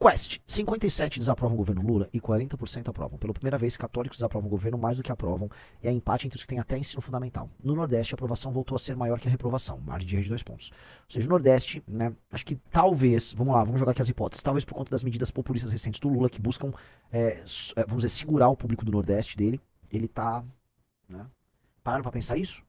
Quest, 57 desaprovam o governo Lula e 40% aprovam. Pela primeira vez, católicos desaprovam o governo mais do que aprovam, e há empate entre os que têm até ensino fundamental. No Nordeste, a aprovação voltou a ser maior que a reprovação, margem de erro de 2 pontos. Ou seja, o Nordeste, né, acho que talvez, vamos lá, vamos jogar aqui as hipóteses, talvez por conta das medidas populistas recentes do Lula, que buscam, vamos dizer, segurar o público do Nordeste dele, ele tá, né, pararam pra pensar isso?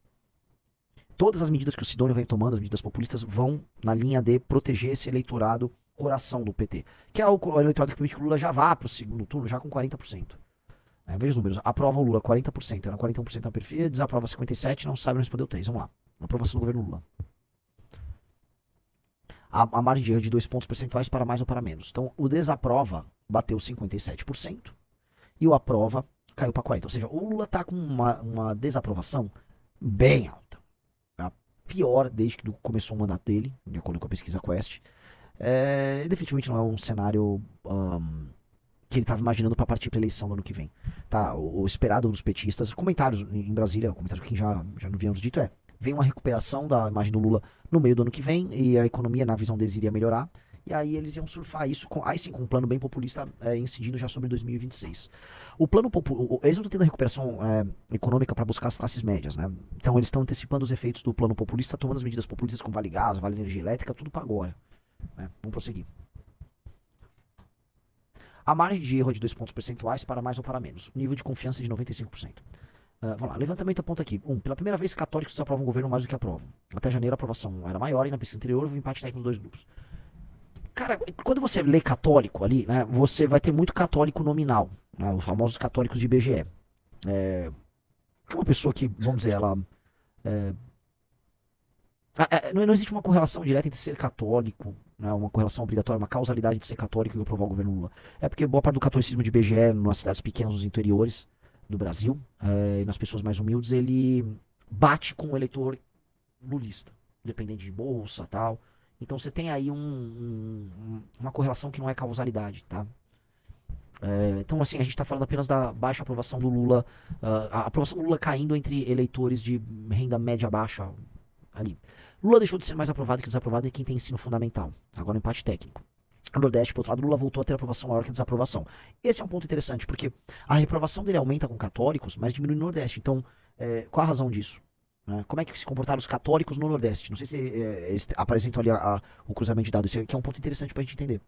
Todas as medidas que o Sidônio vem tomando, as medidas populistas, vão na linha de proteger esse eleitorado coração do PT, que é o eleitorado que permite que o Lula já vá para o segundo turno já com 40%. Veja os números, aprova o Lula 40%, era 41% na periferia, desaprova 57%, não sabe, não respondeu 3%. Vamos lá, aprovação do governo Lula. A margem de erro de 2 pontos percentuais para mais ou para menos. Então, o desaprova bateu 57% e o aprova caiu para 40%. Ou seja, o Lula está com uma desaprovação bem alta. A pior desde que começou o mandato dele, de acordo com a pesquisa Quest. Definitivamente não é um cenário que ele estava imaginando para partir para a eleição do ano que vem. Tá, o esperado dos petistas, comentários em Brasília, comentários que já não havíamos dito vem uma recuperação da imagem do Lula no meio do ano que vem e a economia, na visão deles, iria melhorar. E aí eles iam surfar isso, aí sim, com um plano bem populista incidindo já sobre 2026. Eles não estão tendo a recuperação econômica para buscar as classes médias, né? Então eles estão antecipando os efeitos do plano populista, tomando as medidas populistas como Vale Gás, Vale Energia Elétrica, tudo para agora. Vamos prosseguir. A margem de erro é de 2 pontos percentuais para mais ou para menos. O nível de confiança é de 95%. Vamos lá, levantamento aponta aqui. Pela primeira vez, católicos desaprovam o governo mais do que aprovam. Até janeiro a aprovação era maior e na pesquisa anterior houve empate técnico nos dois grupos. Cara, quando você lê católico ali, né, você vai ter muito católico nominal, né, os famosos católicos de IBGE. Uma pessoa que, vamos dizer, ela... não existe uma correlação direta entre ser católico, né, uma correlação obrigatória, uma causalidade de ser católico e aprovar o governo Lula. É porque boa parte do catolicismo de IBGE, nas cidades pequenas, nos interiores do Brasil, e nas pessoas mais humildes, ele bate com o eleitor lulista, dependente de bolsa e tal. Então você tem aí uma correlação que não é causalidade, tá? Então, assim, a gente está falando apenas da baixa aprovação do Lula, a aprovação do Lula caindo entre eleitores de renda média baixa ali. Lula deixou de ser mais aprovado que desaprovado em quem tem ensino fundamental. Agora um empate técnico. No Nordeste, por outro lado, Lula voltou a ter aprovação maior que a desaprovação. Esse é um ponto interessante, porque a reprovação dele aumenta com católicos, mas diminui no Nordeste. Então, qual a razão disso? Como é que se comportaram os católicos no Nordeste? Não sei se eles apresentam ali o cruzamento de dados. Esse aqui é um ponto interessante para a gente entender.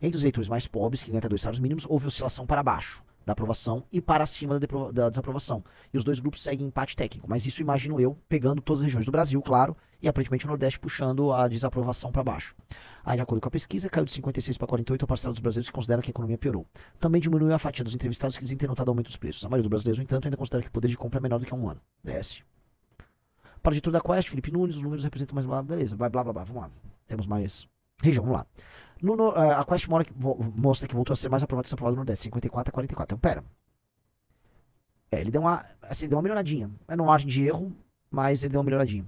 Entre os eleitores mais pobres, que ganham até 2 salários mínimos, houve oscilação para baixo da aprovação e para cima da desaprovação. E os dois grupos seguem empate técnico. Mas isso imagino eu, pegando todas as regiões do Brasil, claro, e aparentemente o Nordeste puxando a desaprovação para baixo. Aí, de acordo com a pesquisa, caiu de 56 para 48 a parcela dos brasileiros que consideram que a economia piorou. Também diminuiu a fatia dos entrevistados que dizem ter notado aumento dos preços. A maioria dos brasileiros, no entanto, ainda considera que o poder de compra é menor do que há um ano. Desce. Para o diretor da Quest, Felipe Nunes, os números representam mais blá, beleza, vai blá blá blá, vamos lá. Temos mais região, vamos lá. A Quest mostra que voltou a ser mais aprovado que desaprovado no Nordeste, 54 a 44. Então, pera. Ele deu uma melhoradinha. Não margem de erro, mas ele deu uma melhoradinha.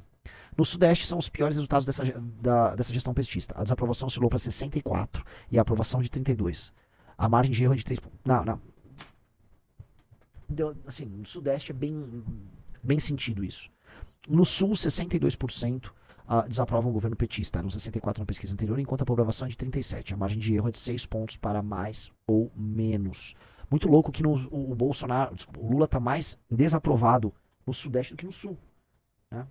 No Sudeste são os piores resultados dessa gestão petista. A desaprovação oscilou para 64 e a aprovação de 32. A margem de erro é de 3 pontos. Não. Assim, no Sudeste é bem sentido isso. No Sul, 62% desaprovam o governo petista, eram 64% na pesquisa anterior, enquanto a aprovação é de 37%. A margem de erro é de 6 pontos para mais ou menos. Muito louco que o Lula está mais desaprovado no Sudeste do que no Sul. Né?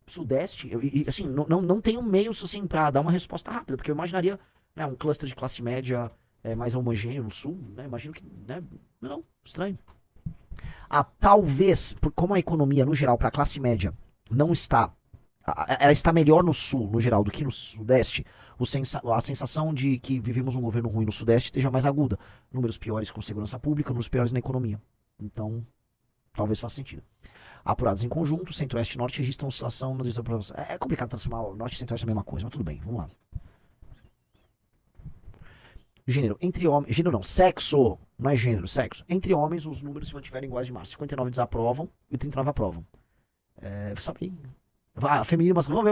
Sudeste, assim, não tem um meio assim, para dar uma resposta rápida, porque eu imaginaria, né, um cluster de classe média mais homogêneo no Sul, né, imagino que, né, não, estranho. Talvez, como a economia, no geral, para a classe média, não está... Ela está melhor no Sul, no geral, do que no Sudeste. A sensação de que vivemos um governo ruim no Sudeste esteja mais aguda. Números piores com segurança pública, números piores na economia. Então, talvez faça sentido. Apurados em conjunto, Centro-Oeste e Norte registram oscilação na desaprovação. É complicado transformar o Norte e Centro-Oeste na mesma coisa, mas tudo bem, vamos lá. Gênero, entre homens... Gênero não, sexo. Não é gênero, sexo. Entre homens, os números se mantiveram iguais de março. 59 desaprovam e 39 aprovam. Sabe? Feminino, mas vamos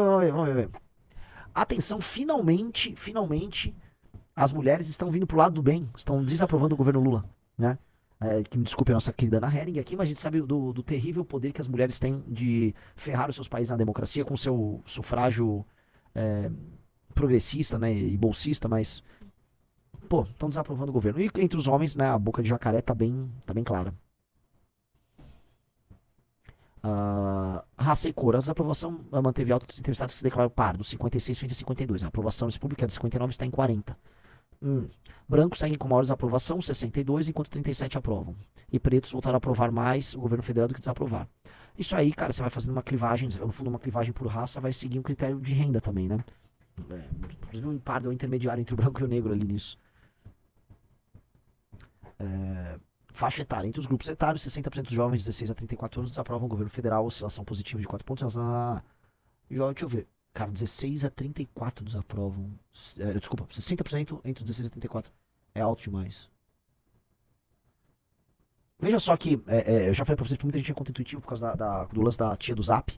ver. Atenção, finalmente, as mulheres estão vindo pro lado do bem. Estão desaprovando o governo Lula, né? Que me desculpe a nossa querida Ana Hering aqui, mas a gente sabe do terrível poder que as mulheres têm de ferrar os seus países na democracia com seu sufrágio progressista, né, e bolsista, mas pô, estão desaprovando o governo. E entre os homens, né, a boca de jacaré tá bem clara. Raça e cor. A desaprovação manteve alta dos entrevistados que se declararam pardos, 56 frente a 52. A aprovação republicana de 59 está em 40. Brancos seguem com maior desaprovação, 62, enquanto 37 aprovam. E pretos voltaram a aprovar mais o governo federal do que desaprovar. Isso aí, cara, você vai fazendo uma clivagem, no fundo uma clivagem por raça, vai seguir um critério de renda também, né? Inclusive o pardo é o intermediário entre o branco e o negro ali nisso. Faixa etária. Entre os grupos etários, 60% dos jovens de 16 a 34 anos desaprovam o governo federal, oscilação positiva de 4 pontos. Deixa eu ver. Cara, 16 a 34 desaprovam. Desculpa, 60% entre os 16 a 34. É alto demais. Veja só que, eu já falei pra vocês que muita gente é contra-intuitivo por causa do lance da tia do Zap.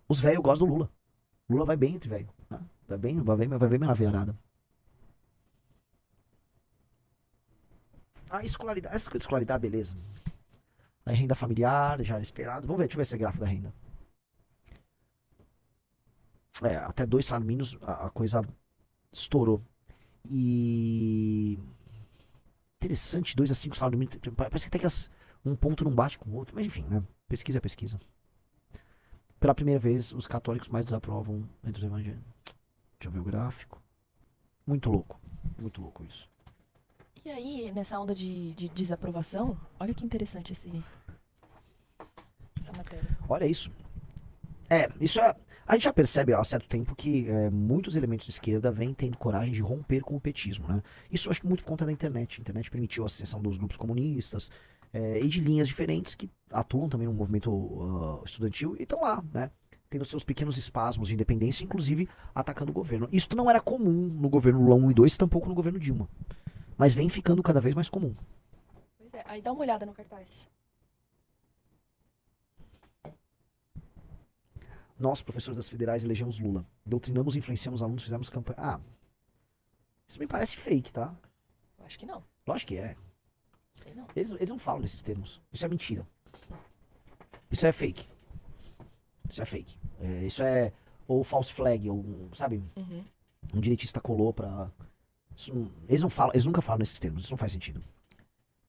Os velhos gostam do Lula. Lula vai bem entre velho. Né? Vai bem na virada. A escolaridade, essa coisa de escolaridade, beleza. A renda familiar, já era esperado. Vamos ver, deixa eu ver esse gráfico da renda. Até 2 salários mínimos a coisa estourou. E interessante, 2 a 5 salários mínimos. Parece que até que um ponto não bate com o outro. Mas enfim, né? Pesquisa é pesquisa. Pela primeira vez, os católicos mais desaprovam entre os evangélicos. Deixa eu ver o gráfico. Muito louco isso. E aí, nessa onda de desaprovação, olha que interessante essa matéria. Olha isso. Isso é... A gente já percebe há certo tempo que muitos elementos de esquerda vêm tendo coragem de romper com o petismo, né? Isso eu acho que muito por conta da internet. A internet permitiu a ascensão dos grupos comunistas e de linhas diferentes que atuam também no movimento estudantil e estão lá, né? Tendo seus pequenos espasmos de independência, inclusive atacando o governo. Isso não era comum no governo Lula 1 e 2, tampouco no governo Dilma. Mas vem ficando cada vez mais comum. Pois é, aí dá uma olhada no cartaz. Nós, professores das federais, elegemos Lula. Doutrinamos, influenciamos alunos, fizemos campanha. Isso me parece fake, tá? Eu acho que não. Lógico que é. Sei não. Eles não falam nesses termos. Isso é mentira. Isso é fake. Isso é ou false flag, ou, sabe? Uhum. Um direitista colou pra... eles nunca falam nesses termos, isso não faz sentido.